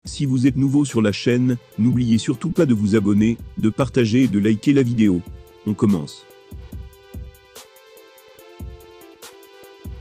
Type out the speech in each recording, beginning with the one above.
Si vous êtes nouveau sur la chaîne, n'oubliez surtout pas de vous abonner, de partager et de liker la vidéo. On commence.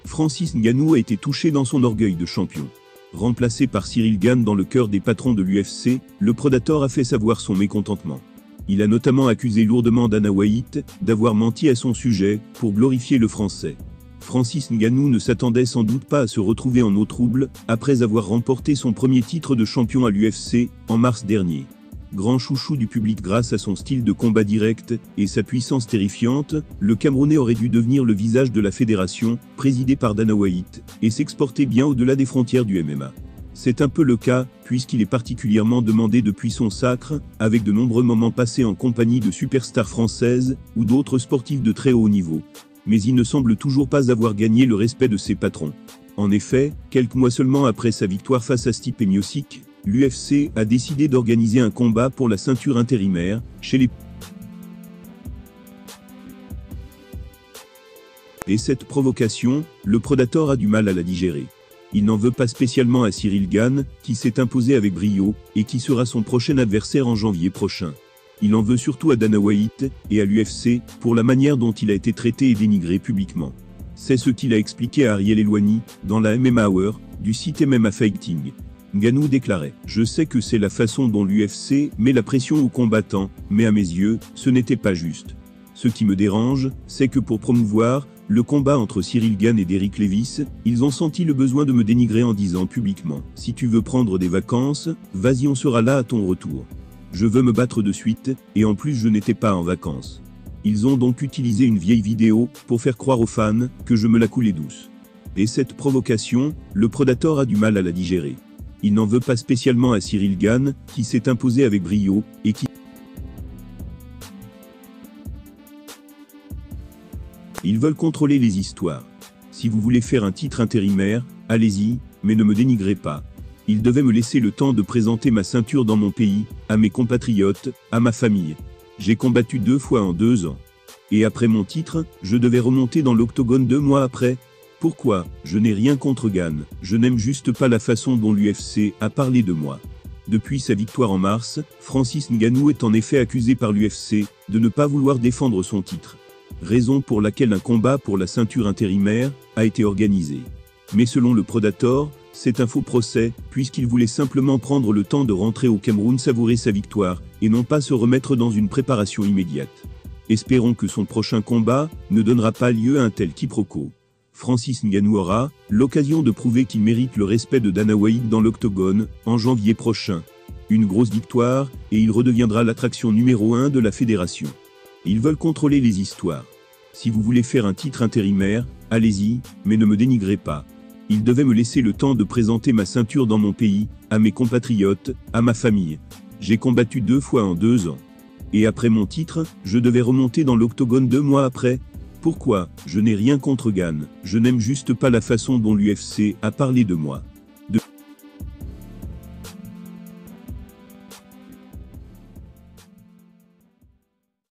Francis Ngannou a été touché dans son orgueil de champion. Remplacé par Cyril Gane dans le cœur des patrons de l'UFC, le Predator a fait savoir son mécontentement. Il a notamment accusé lourdement Dana White d'avoir menti à son sujet pour glorifier le Français. Francis Ngannou ne s'attendait sans doute pas à se retrouver en eau trouble après avoir remporté son premier titre de champion à l'UFC en mars dernier. Grand chouchou du public grâce à son style de combat direct et sa puissance terrifiante, le Camerounais aurait dû devenir le visage de la fédération, présidée par Dana White, et s'exporter bien au-delà des frontières du MMA. C'est un peu le cas, puisqu'il est particulièrement demandé depuis son sacre, avec de nombreux moments passés en compagnie de superstars françaises ou d'autres sportifs de très haut niveau. Mais il ne semble toujours pas avoir gagné le respect de ses patrons. En effet, quelques mois seulement après sa victoire face à Stipe Miocic, l'UFC a décidé d'organiser un combat pour la ceinture intérimaire, chez les... Et cette provocation, le Predator a du mal à la digérer. Il n'en veut pas spécialement à Cyril Gane, qui s'est imposé avec brio, et qui sera son prochain adversaire en janvier prochain. Il en veut surtout à Dana White et à l'UFC pour la manière dont il a été traité et dénigré publiquement. C'est ce qu'il a expliqué à Ariel Helwani dans la MMA Hour du site MMA Fighting. Ngannou déclarait « Je sais que c'est la façon dont l'UFC met la pression aux combattants, mais à mes yeux, ce n'était pas juste. Ce qui me dérange, c'est que pour promouvoir le combat entre Cyril Gane et Derrick Lewis, ils ont senti le besoin de me dénigrer en disant publiquement « Si tu veux prendre des vacances, vas-y, on sera là à ton retour. Je veux me battre de suite, et en plus je n'étais pas en vacances. » Ils ont donc utilisé une vieille vidéo pour faire croire aux fans que je me la coulais douce. Et cette provocation, le Predator a du mal à la digérer. Il n'en veut pas spécialement à Cyril Gane, qui s'est imposé avec brio, et qui... Ils veulent contrôler les histoires. Si vous voulez faire un titre intérimaire, allez-y, mais ne me dénigrez pas. Ils devaient me laisser le temps de présenter ma ceinture dans mon pays, à mes compatriotes, à ma famille. J'ai combattu 2 fois en 2 ans. Et après mon titre, je devais remonter dans l'octogone 2 mois après. Pourquoi? Je n'ai rien contre Gane, je n'aime juste pas la façon dont l'UFC a parlé de moi. Depuis sa victoire en mars, Francis Ngannou est en effet accusé par l'UFC de ne pas vouloir défendre son titre. Raison pour laquelle un combat pour la ceinture intérimaire a été organisé. Mais selon le Predator, c'est un faux procès, puisqu'il voulait simplement prendre le temps de rentrer au Cameroun savourer sa victoire, et non pas se remettre dans une préparation immédiate. Espérons que son prochain combat ne donnera pas lieu à un tel quiproquo. Francis Ngannou aura l'occasion de prouver qu'il mérite le respect de Dana White dans l'octogone, en janvier prochain. Une grosse victoire, et il redeviendra l'attraction numéro 1 de la fédération. Ils veulent contrôler les histoires. Si vous voulez faire un titre intérimaire, allez-y, mais ne me dénigrez pas. Ils devaient me laisser le temps de présenter ma ceinture dans mon pays, à mes compatriotes, à ma famille. J'ai combattu 2 fois en 2 ans. Et après mon titre, je devais remonter dans l'octogone 2 mois après. Pourquoi? Je n'ai rien contre Gane, je n'aime juste pas la façon dont l'UFC a parlé de moi.